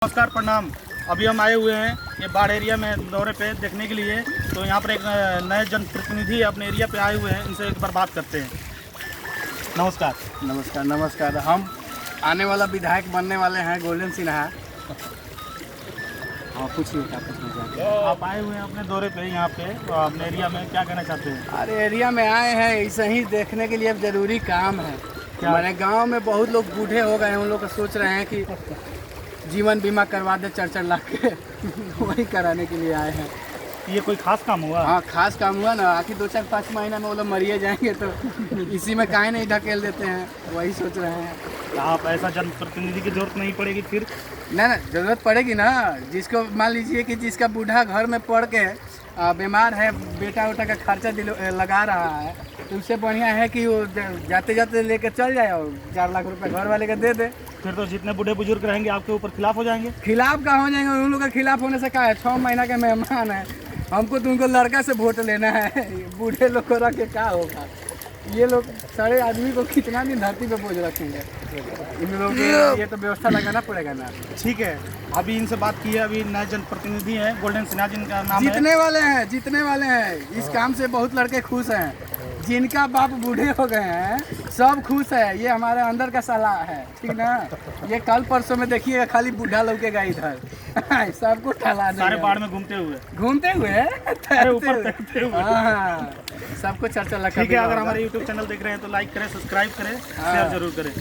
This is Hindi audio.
नमस्कार, प्रणाम। अभी हम आए हुए हैं ये बाढ़ एरिया में दौरे पे देखने के लिए। तो यहाँ पर एक नए जनप्रतिनिधि अपने एरिया पे आए हुए हैं, इनसे एक बार बात करते हैं। नमस्कार। नमस्कार नमस्कार। हम आने वाला विधायक बनने वाले हैं गोल्डन सिन्हा। हाँ, पूछिए क्या पूछना चाहते हैं। आप आए हुए हैं अपने दौरे पे यहाँ पे, तो अपने एरिया में क्या कहना चाहते हैं? अरे एरिया में आए हैं ऐसे ही देखने के लिए, अब जरूरी काम है। क्या? हमारे गांव में बहुत लोग बूढ़े हो गए हैं, उन लोग सोच रहे हैं कि जीवन बीमा करवा दे 4-4 लाख के वही कराने के लिए आए हैं। ये कोई खास काम हुआ? हाँ, खास काम हुआ ना। आखिर 2-4-5 महीना में वो लोग मरिए जाएंगे, तो इसी में काहे नहीं ढकेल देते हैं, वही सोच रहे हैं। आप ऐसा जनप्रतिनिधि की जरूरत नहीं पड़ेगी फिर? ना जरूरत पड़ेगी ना। जिसको मान लीजिए कि जिसका बूढ़ा घर में पड़ के बीमार है, बेटा उटा का खर्चा लगा रहा है, तो उससे बढ़िया है कि वो जाते जाते लेके चल जाए और 4 लाख रुपए घर वाले का दे दे। फिर तो जितने बूढ़े बुजुर्ग रहेंगे आपके ऊपर खिलाफ हो जाएंगे। खिलाफ का हो जाएंगे, उन लोग का खिलाफ होने से क्या है। 6 महीना के मेहमान है, हमको तो उनको लड़का से वोट लेना है। बूढ़े लोग को रख के क्या होगा। ये लोग सारे आदमी को कितना दिन धरती पे बोझ रखेंगे। इन लोगों को ये तो व्यवस्था लगाना पड़ेगा ना। ठीक है, अभी इनसे बात की है। अभी नए जनप्रतिनिधि हैं गोल्डन सिन्हा, जिनका नाम है। जीतने वाले हैं। इस काम से बहुत लड़के खुश हैं। जिनका बाप बूढ़े हो गए हैं सब खुश है। ये हमारे अंदर का सलाह है, ठीक ना। ये कल परसों में देखिएगा खाली बूढ़ा लौकेगा इधर। सबको ठला सारे बाढ़ में घूमते हुए ऊपर तैरते हुए। हाँ, सबको चर्चा लगा। ठीक है, अगर हमारे YouTube चैनल देख रहे हैं तो लाइक करें, सब्सक्राइब करें, शेयर जरूर करें।